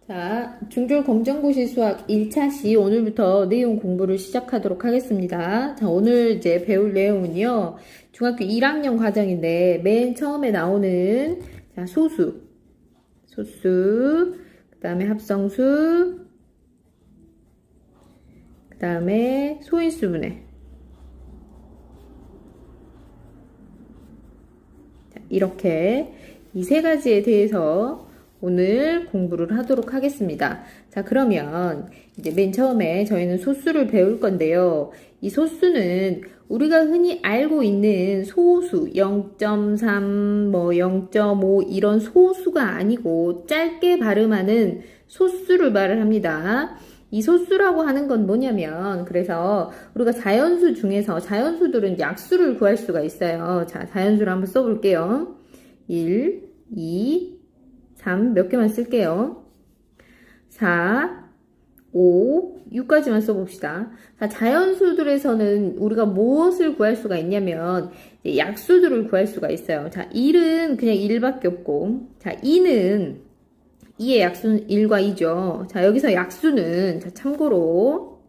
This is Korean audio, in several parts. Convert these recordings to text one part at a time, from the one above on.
자, 중졸 검정고시 수학 1차 시 오늘부터 내용 공부를 시작하도록 하겠습니다. 자, 오늘 이제 배울 내용은요. 중학교 1학년 과정인데 맨 처음에 나오는 자, 소수, 그 다음에 합성수, 그 다음에 소인수분해. 자, 이렇게 이 세 가지에 대해서 오늘 공부를 하도록 하겠습니다. 자, 그러면 이제 맨 처음에 저희는 소수를 배울 건데요. 이 소수는 우리가 흔히 알고 있는 소수 0.3, 뭐 0.5 이런 소수가 아니고 짧게 발음하는 소수를 말을 합니다. 이 소수라고 하는 건 뭐냐면 그래서 우리가 자연수 중에서 자연수들은 약수를 구할 수가 있어요. 자, 자연수를 한번 써볼게요. 1, 2, 3 몇 개만 쓸게요. 4, 5, 6까지만 써봅시다. 자, 자연수들에서는 우리가 무엇을 구할 수가 있냐면 약수들을 구할 수가 있어요. 자, 1은 그냥 1밖에 없고 자, 2는 2의 약수는 1과 2죠. 자, 여기서 약수는 자, 참고로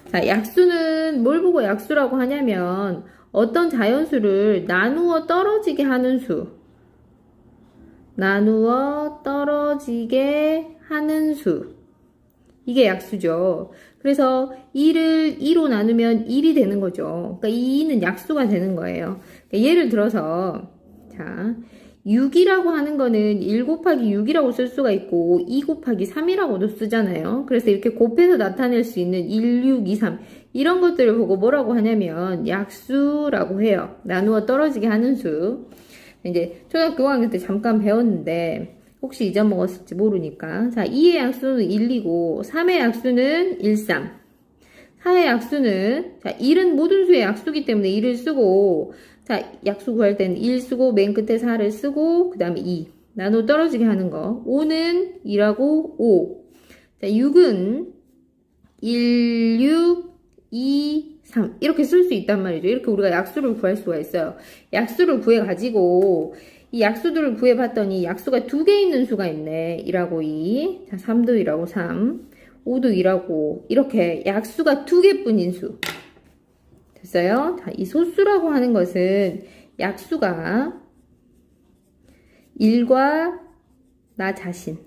자, 약수는 뭘 보고 약수라고 하냐면 어떤 자연수를 나누어 떨어지게 하는 수 나누어 떨어지게 하는 수. 이게 약수죠. 그래서 2를 2로 나누면 1이 되는 거죠. 그러니까 2는 약수가 되는 거예요. 그러니까 예를 들어서 자 6이라고 하는 거는 1 곱하기 6이라고 쓸 수가 있고 2 곱하기 3이라고도 쓰잖아요. 그래서 이렇게 곱해서 나타낼 수 있는 1, 6, 2, 3 이런 것들을 보고 뭐라고 하냐면 약수라고 해요. 나누어 떨어지게 하는 수. 이제 초등학교 5학년 때 잠깐 배웠는데 혹시 잊어먹었을지 모르니까 자 2의 약수는 1, 2고 3의 약수는 1, 3 4의 약수는 자 1은 모든 수의 약수기 때문에 1을 쓰고 자 약수 구할 때는 1 쓰고 맨 끝에 4를 쓰고 그 다음에 2 나눠 떨어지게 하는 거 5는 2라고 5 자 6은 1, 6, 2, 3 이렇게 쓸 수 있단 말이죠. 이렇게 우리가 약수를 구할 수가 있어요. 약수를 구해가지고 이 약수들을 구해봤더니 약수가 2개 있는 수가 있네. 1하고 2 자 3도 1하고 3 5도 1하고 이렇게 약수가 2개뿐인 수 됐어요? 자, 이 소수라고 하는 것은 약수가 1과 나 자신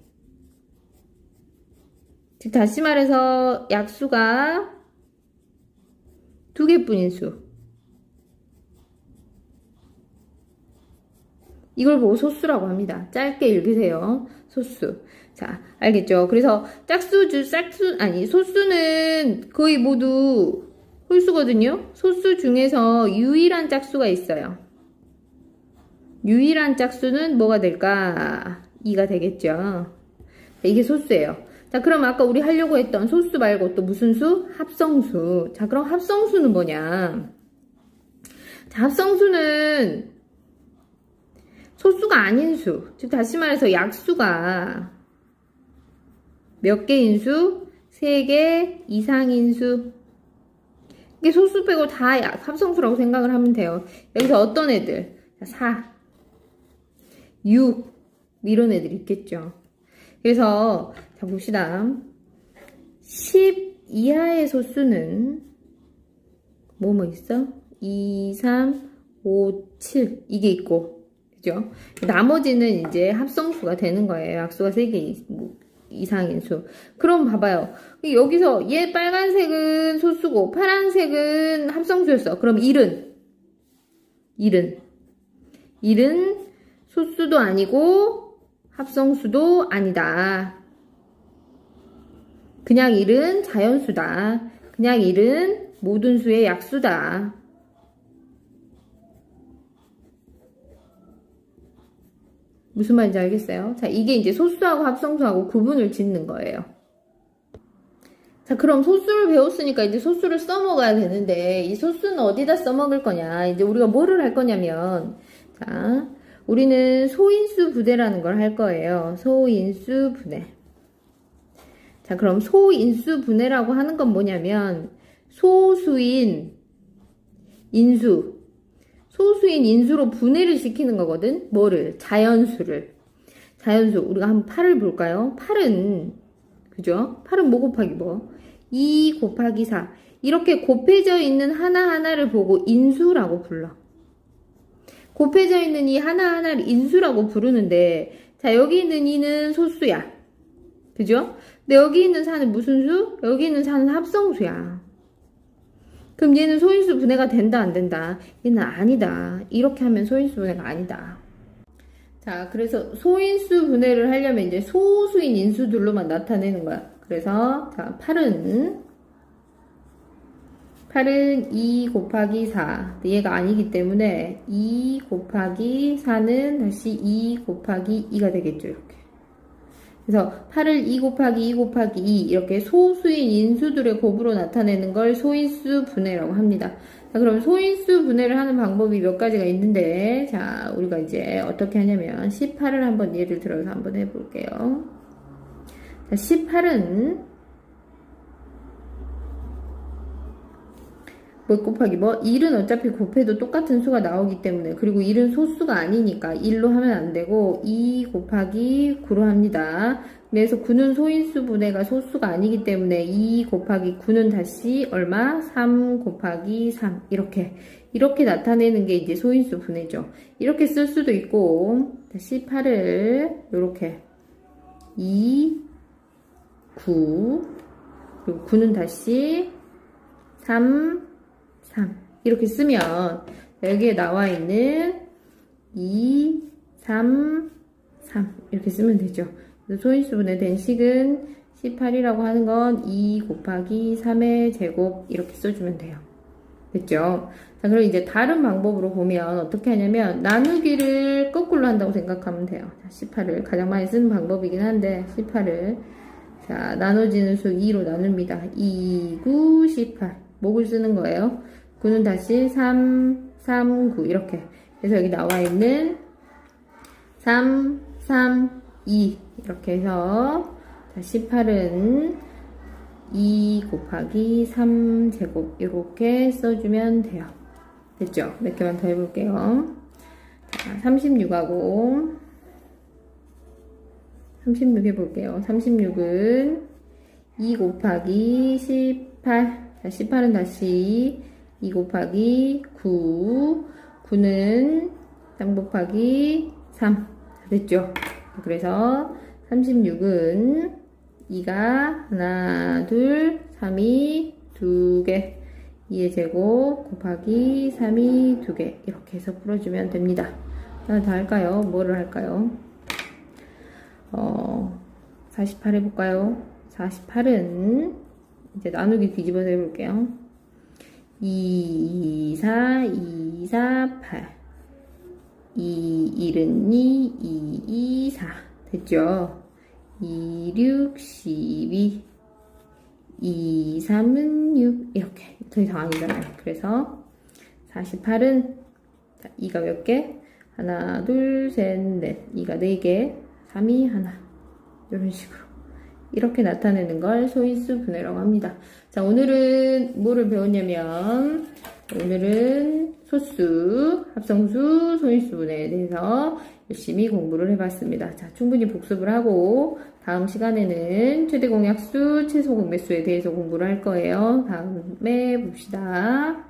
즉 다시 말해서 약수가 2개뿐인 수. 이걸 보고 소수라고 합니다. 짧게 읽으세요. 소수. 자, 알겠죠? 그래서 소수는 거의 모두 홀수거든요. 소수 중에서 유일한 짝수가 있어요. 유일한 짝수는 뭐가 될까? 2가 되겠죠. 자, 이게 소수예요. 자, 그럼 아까 우리 하려고 했던 소수 말고 또 무슨 수? 합성수. 자, 그럼 합성수는 뭐냐? 자, 합성수는 소수가 아닌 수. 즉, 다시 말해서 약수가 몇 개인 수? 3개 이상인 수. 이게 소수 빼고 다 합성수라고 생각을 하면 돼요. 여기서 어떤 애들? 자, 4, 6, 이런 애들 있겠죠. 그래서 자 봅시다. 10 이하의 소수는 뭐뭐 있어? 2, 3, 5, 7 이게 있고 그죠? 나머지는 이제 합성수가 되는 거예요. 약수가 3개 이상인 수. 그럼 봐봐요. 여기서 얘 빨간색은 소수고 파란색은 합성수였어. 그럼 1은 소수도 아니고 합성수도 아니다. 그냥 1은 자연수다. 그냥 1은 모든 수의 약수다. 무슨 말인지 알겠어요? 자, 이게 이제 소수하고 합성수하고 구분을 짓는 거예요. 자, 그럼 소수를 배웠으니까 이제 소수를 써먹어야 되는데 이 소수는 어디다 써먹을 거냐? 이제 우리가 뭐를 할 거냐면 자, 우리는 소인수 부대라는 걸 할 거예요. 소인수 분해. 자, 그럼 소인수 분해라고 하는 건 뭐냐면 소수인 인수로 분해를 시키는 거거든. 뭐를? 자연수를. 자연수. 우리가 한번 8을 볼까요? 8은, 그죠? 8은 뭐 곱하기 뭐? 2 곱하기 4. 이렇게 곱해져 있는 하나하나를 보고 인수라고 불러. 곱해져 있는 이 하나하나를 인수라고 부르는데, 자, 여기 있는 2는 소수야. 그죠? 근데 여기 있는 4는 무슨 수? 여기 있는 4는 합성수야. 그럼 얘는 소인수 분해가 된다, 안 된다? 얘는 아니다. 이렇게 하면 소인수 분해가 아니다. 자, 그래서 소인수 분해를 하려면 이제 소수인 인수들로만 나타내는 거야. 그래서, 자, 8은 2 곱하기 4. 얘가 아니기 때문에 2 곱하기 4는 다시 2 곱하기 2가 되겠죠, 이렇게. 그래서 8을 2 곱하기 2 곱하기 2 이렇게 소수인 인수들의 곱으로 나타내는 걸 소인수 분해라고 합니다. 자, 그럼 소인수 분해를 하는 방법이 몇 가지가 있는데, 자, 우리가 이제 어떻게 하냐면 18을 한번 예를 들어서 한번 해볼게요. 자, 18은 뭐 곱하기 뭐 1은 어차피 곱해도 똑같은 수가 나오기 때문에, 그리고 1은 소수가 아니니까 1로 하면 안 되고 2 곱하기 9로 합니다. 그래서 9는 소인수 분해가 소수가 아니기 때문에 2 곱하기 9는 다시 얼마? 3 곱하기 3 이렇게 나타내는 게 이제 소인수 분해죠. 이렇게 쓸 수도 있고, 18을 이렇게 2 9 그리고 9는 다시 3 이렇게 쓰면 여기에 나와 있는 2, 3, 3 이렇게 쓰면 되죠. 소인수분해 된 식은 18이라고 하는 건 2 곱하기 3의 제곱 이렇게 써주면 돼요. 됐죠? 자, 그럼 이제 다른 방법으로 보면 어떻게 하냐면 나누기를 거꾸로 한다고 생각하면 돼요. 자, 18을 가장 많이 쓰는 방법이긴 한데 18을 자, 나눠지는 수 2로 나눕니다. 2, 9, 18 목을 쓰는 거예요. 9는 다시 3, 3, 9 이렇게. 그래서 여기 나와 있는 3, 3, 2 이렇게 해서 자, 18은 2 곱하기 3 제곱 이렇게 써주면 돼요. 됐죠? 몇 개만 더 해볼게요. 자, 36하고 36 해볼게요. 36은 2 곱하기 18 자, 18은 다시 2 곱하기 9 9는 3 곱하기 3 됐죠? 그래서 36은 2가 하나 둘 3이 2개 2의 제곱 곱하기 3이 2개 이렇게 해서 풀어주면 됩니다. 하나 더 할까요? 뭐를 할까요? 48 해볼까요? 48은 이제 나누기 뒤집어서 해볼게요. 2, 4, 2, 4, 8 2, 1은 2, 2, 2, 4 됐죠? 2, 6, 12 2, 3은 6 이렇게 더 이상 아니잖아요. 그래서 48은 자, 2가 몇 개? 하나, 둘, 셋, 넷 2가 4개 3이 하나 이런 식으로 이렇게 나타내는 걸 소인수 분해라고 합니다. 자, 오늘은 뭐를 배웠냐면 오늘은 소수, 합성수, 소인수 분해에 대해서 열심히 공부를 해봤습니다. 자, 충분히 복습을 하고 다음 시간에는 최대 공약수, 최소 공배수에 대해서 공부를 할 거예요. 다음에 봅시다.